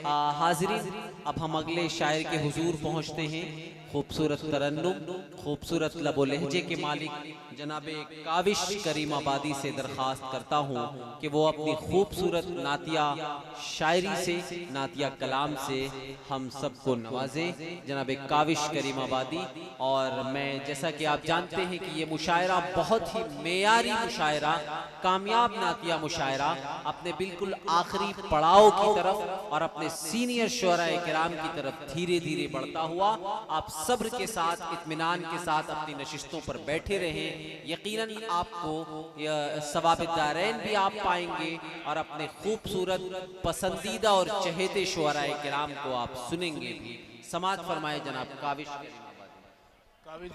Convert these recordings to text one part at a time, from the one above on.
हाज़रीन, अब हम अगले शायर के हुजूर पहुँचते हैं। खूबसूरत तरन्नुम, खूबसूरत लबो लहजे के मालिक जनाब काविश करीम आबादी से दरख्वास्त करता हूँ कि वो अपनी खूबसूरत नातिया शायरी से, नातिया कलाम से हम सबको नवाजे। जनाब काविश करीम आबादी। और मैं, जैसा कि आप जानते हैं कि ये मुशायरा बहुत ही मेयारी मुशायरा, कामयाब नातिया मुशायरा अपने बिल्कुल आखिरी पड़ाव की तरफ और अपने सीनियर शुअराए किराम की तरफ धीरे धीरे बढ़ता हुआ, आप सब्र के साथ, इत्मीनान के साथ अपनी नशिस्तों पर बैठे रहें। यकीनन आपको सवाब-ए-दारैन भी आप पाएंगे और अपने खूबसूरत पसंदीदा और चहेते शुअराए किराम को आप सुनेंगे भी। समाअत फरमाए जनाब काविश।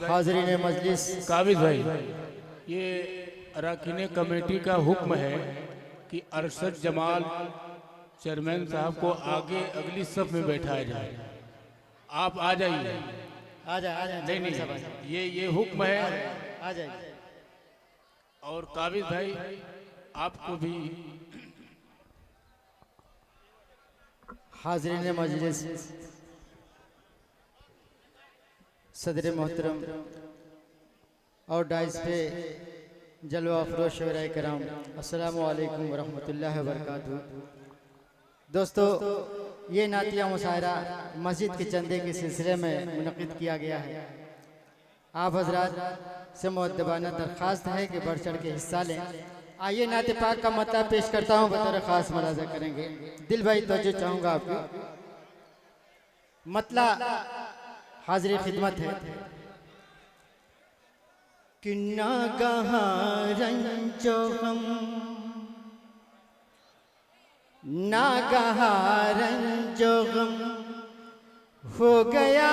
हाज़रीन मजलिस, काबिज भाई, ये अरकान कमेटी का हुक्म है कि अरशद जमाल चेयरमैन साहब को आगे अगली सफ में बैठाया जाए। आप आ जाइए। आ जाए। नहीं नहीं, ये हुक्म है। आ जाइए। और काबिज भाई, आपको भी। हाज़रीन मजलिस, सदर मोहतरम और डाइस पे जलवा अफरोज शुअराए किराम, अस्सलामु अलैकुम वरहमतुल्लाहि वबरकातुहू। दोस्तों, ये नातिया मुशायरा मस्जिद के चंदे के सिलसिले में मुनक़िद किया गया है। आप हजरात से मुअद्दबाना दरख्वास्त है कि बढ़ चढ़ के हिस्सा लें। आइए नाते पाक का मतलब पेश करता हूँ, बतौर ख़ास मुलाज़ा करेंगे। दिल भाई तवज्जो चाहूँगा आपकी। मतला हाज़िर खिदमत है कि नागहां रंजो गम, नागहां रंजो गम हो गया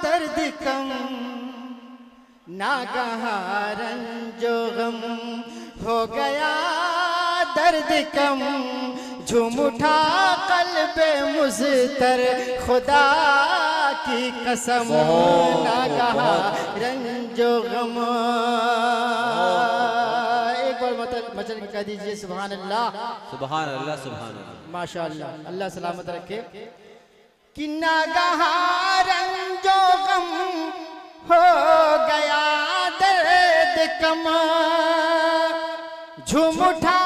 दर्द कम, नागहां रंजो गम हो गया दर्द कम, झूम उठा क़ल्बे मुज़तर खुदा की कसम, नागहां रंजो गम। एक बार मचल कह दीजिए सुभान अल्लाह, सुभान अल्लाह, सुभान अल्लाह, माशाअल्लाह। अल्लाह सलामत रखे। कि नागहां रंजो गम हो गया दर्द कम, झूम उठा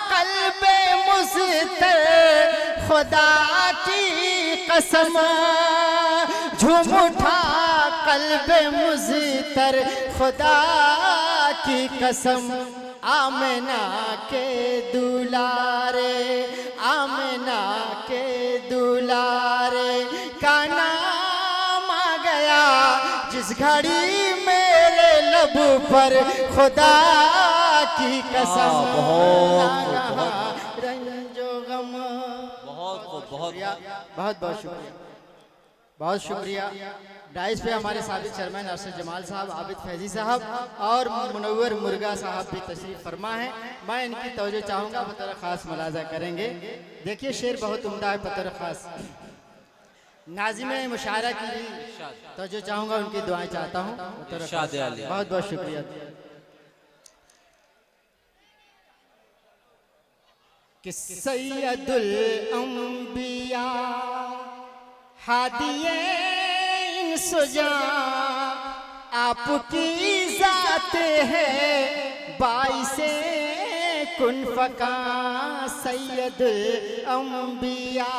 क़ल्बे मुज़तर खुदा की कसम, झूम उठा क़ल्बे मुज़तर खुदा की कसम। आमिना के दुलारे, आमिना के दुलारे का नाम आ गया, जिस घड़ी मेरे लब पर खुदा की कसम, रंजो गम। बहुत बहुत शुक्रिया, बहुत शुक्रिया। डाइस पे हमारे साबिक चेयरमैन अरशद जमाल साहब, आबिद फैजी साहब और मुनव्वर मुर्गा साहब भी तशरीफ फरमा है। मैं इनकी तवज्जो चाहूँगा, बतौर ख़ास मुलाज़ा करेंगे। देखिए शेर बहुत उम्दा है, बतौर ख़ास नाज़िम मुशायरा की तवज्जो चाहूँगा, उनकी दुआएं चाहता हूँ। बहुत बहुत शुक्रिया। कि सैयदुल अंबिया हादिए इंसुजा, आपकी ज़ात है बाइसे कुन फका, सैयदुल अंबिया।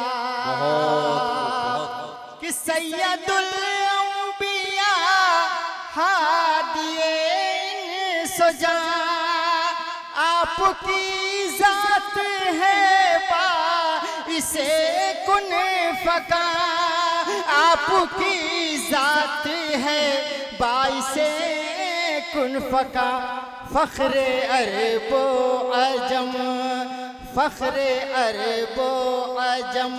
कि सैयदुल अंबिया हादिए इंसुजा, आपकी ज़ात है बाइसे कुन फका, आपकी ज़ात है बाइसे कुन फका। फ़ख्रे अरबो अजम, फ़ख्रे अरबो अजम,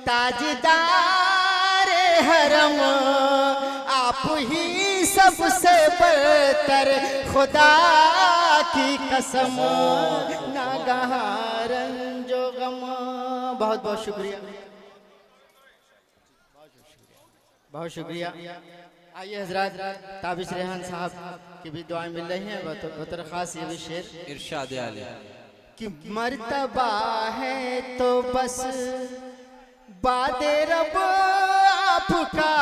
ताजदार हरम, आप ही सबसे बरतर खुदा की कसम, नागहां रंजो गम। बहुत बहुत शुक्रिया, बहुत शुक्रिया। आइए हजरात, ताबिश रेहान साहब की भी दुआएं मिल रही हैं। बतौर ख़ास ये भी शेर इरशाद आले कि मर्तबा है तो बस बादे रब आपका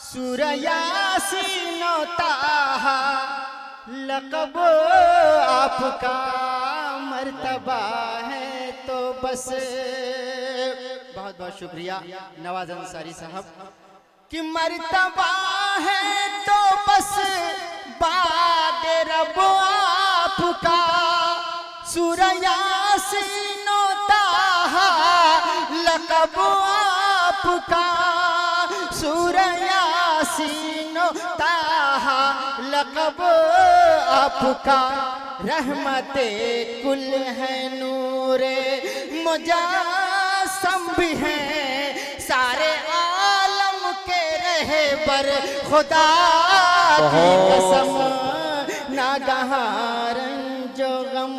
सूरह यासीन ताहा लक़ब आपका मर्तबा है तो बस। बहुत बहुत शुक्रिया नवाज अंसारी साहब कि मर्तबा है तो बस बादे रब आपका सूरह यासीन ताहा लक़ब आपका सूरह यासीन ताहा लक़ब आपका रहमते कुल है नूरे मुजासम भी हैं सारे आलम के रहबर खुदा की कसम नागहां रंजो गम।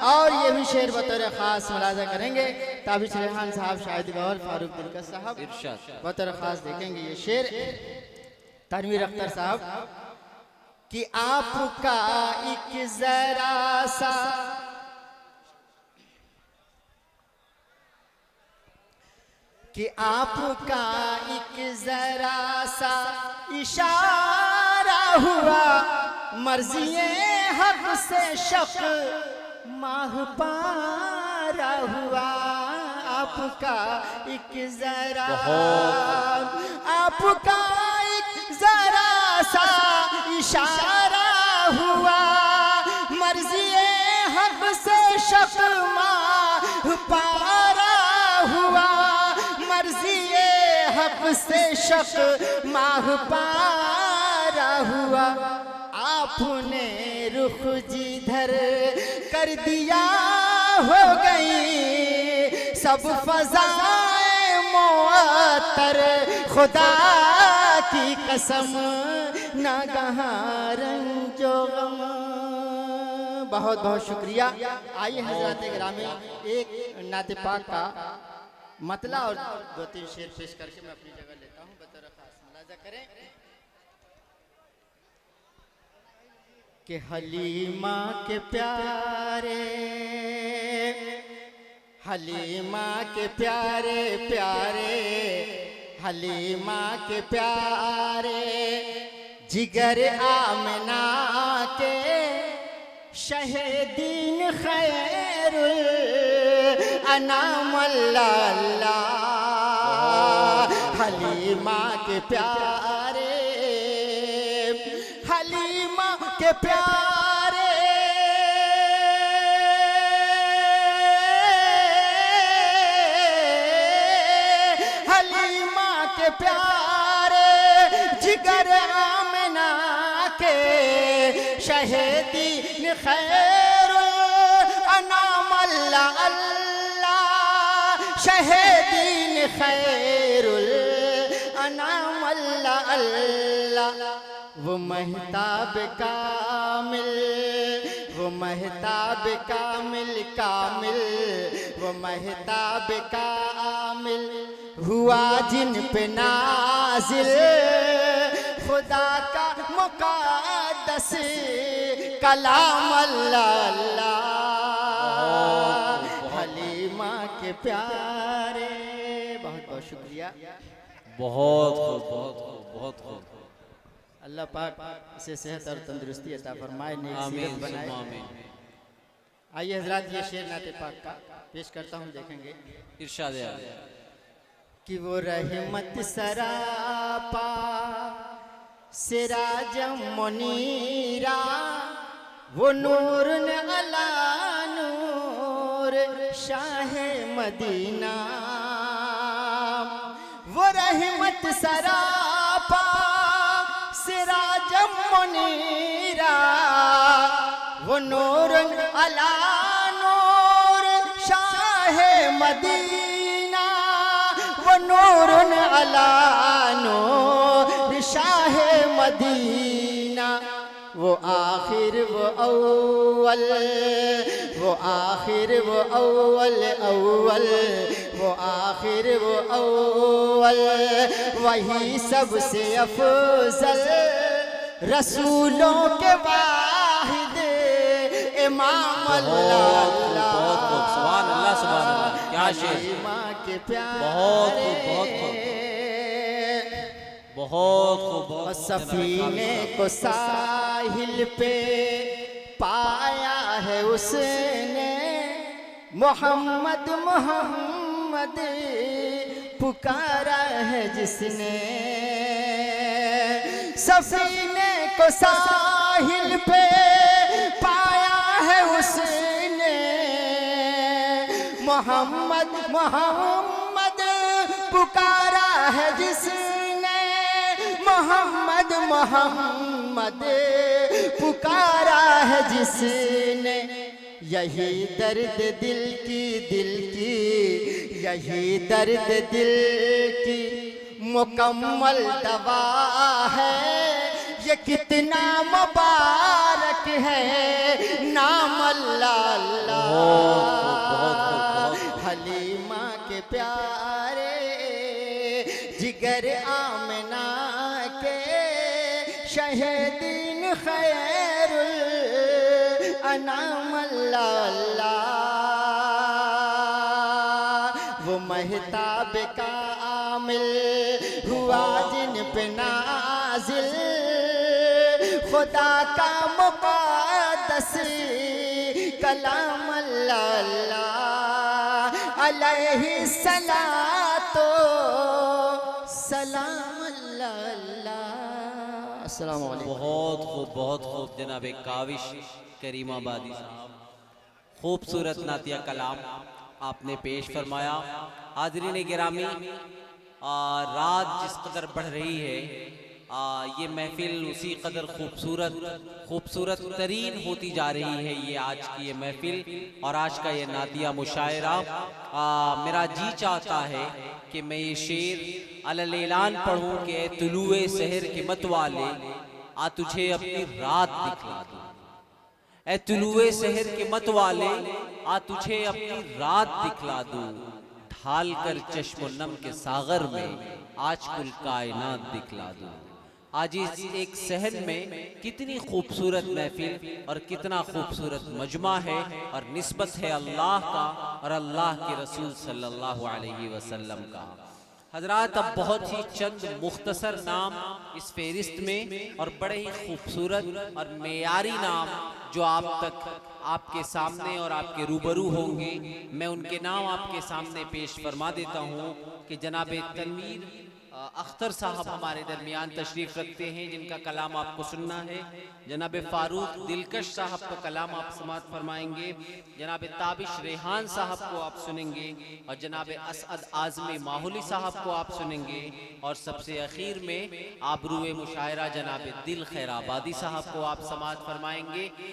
और ये भी शेर बतौर खास मुलाजा करेंगे ताबिश रेहान साहब, शाहिद गौहर, फारूक दिलकश साहब इरशाद। बतौर खास देखेंगे ये शेर तनवीर अख्तर साहब कि आपका एक जरा सा कि आपका एक जरा सा इशारा हुआ मर्ज़िए हक से शक माह पारा हुआ। आपका एक जरा आपका एक जरा सा इशारा हुआ मर्ज़िए हक से शक माह पारा हुआ मर्ज़िए हक से शक माह पारा हुआ। आपने रुख जिधर कर दिया हो गई सब फ़ज़ाए मुअत्तर खुदा की कसम नागहां रंजो गम। बहुत बहुत शुक्रिया। आइए हज़रात गिरामी एक नाते पाक का मतला और दो तीन शेर पेश करके मैं अपनी जगह लेता हूँ बतौर खास मुलाजा करें कि हलीमा के प्यारे हलीमा के प्यारे प्यारे हलीमा के प्यारे जिगर आमना के शहीदीन खैरुल अनाम अल्लाह हलीमा के प्यारे हलीमा के प्यारे हलीमा के प्यारे जिगर आमना के शहीदीन खैरुल अनाम अल्लाह शहीदीन खैरुल अनाम अल्लाह। वो महताब कामिल वो महताब कामिल कामिल वो महताब कामिल हुआ जिन पे नाजिल खुदा का मुक़द्दस कलाम अल्लाह हलीमा के प्यारे। बहुत बहुत शुक्रिया। बहुत खूब, बहुत खूब, बहुत खूब। अल्लाह पाक इसे सेहत और तंदुरुस्ती अता फरमाए, नेक सीरत आमीन बनाए। सुम्मा आमीन। आइए हजरात ये शेर नाते पाक का पेश करता हूँ, देखेंगे इरशाद है कि वो रहमत सरापा सिराज मुनीरा वो नूर ने अला नूर शाह मदीना वो रहमत सरापा सिराज मुनीरा वो नूर अला नूर शाह मदीना वो नूर अला नूर शाह मदीना वो आखिर वो अव्वल वो आखिर वो अव्वल अव्वल वो आखिर वो अव्वल वही सबसे अफजल रसूलों के वाहिद इमाम अल्लाह। बहुत खूब, सुभान अल्लाह सुभान अल्लाह। क्या अगला शेर हलीमा के प्यारे बहुत खूब, बहुत खूब, बहुत खूब, बहुत खूब। सफीने को साहिल पे पाया है उसने, मोहम्मद मोहम्मद पुकारा है जिसने। सफीने को साहिल पे पाया है उसने, मोहम्मद मोहम्मद पुकारा है जिसने, मोहम्मद मोहम्मद पुकारा है जिसने। यही दर्द दिल की यही दर्द दिल की मुकम्मल दवा है। ये कितना मुबारक है नाम अल्लाह अल्लाह। हलीमा के प्यारे जिगर आमना के शहीदीन खैरुल अनाम अल्लाह अल्लाह। वो महताब का आमिल हुआ जिन पे नाजिल, खुदा का मुक़द्दस कलाम अल्लाह अल्लाह अलैहि सलातो सलाम अल्लाह अल्लाह। अस्सलाम वालेकुम। बहुत खूब, बहुत खूब जनाब काविश करीमाबादी साहब, खूबसूरत नातिया कलाम आपने पेश फरमाया। हाज़रीन गिरामी, रात जिस कदर बढ़ रही है, ये महफिल उसी कदर खूबसूरत तरीन होती जा रही है। ये आज की ये महफिल और आज का ये नातिया मुशायरा, मेरा जी चाहता है कि मैं ये शेर अलल ऐलान पढ़ूं कि ए तुलुए सहर के मतवाले, आ तुझे अपनी रात दिखला दूं। ए तुलुए सहर के मतवाले, आ तुझे अपनी रात दिखला दूं। ढाल कर चश्मो नम के सागर में आज कुल कायनात दिखला दूं। आज इस एक सहन में कितनी खूबसूरत महफिल और कितना खूबसूरत मजमा है और निस्बत है अल्लाह का और अल्लाह के रसूल सल्लल्लाहु अलैहि वसल्लम का। हजरात, अब बहुत ही चंद मुख्तसर नाम इस फेरिस्त में और बड़े ही खूबसूरत और मेयारी नाम जो आप तक आपके सामने और आपके रूबरू होंगे, मैं उनके नाम आपके सामने पेश फरमा देता हूँ कि जनाब तनवीर अख्तर साहब हमारे दरमियान तशरीफ़ रखते हैं, जिनका कलाम आपको सुनना है। जनाब फ़ारूक दिलकश साहब का कलाम आप समात फरमाएंगे। जनाब ताबिश रेहान साहब को आप सुनेंगे और जनाब असअद आज़मी माहौली साहब को आप सुनेंगे। और सबसे अखीर में आबरूए मुशायरा जनाब दिल खैराबादी साहब को आप समात फरमाएंगे।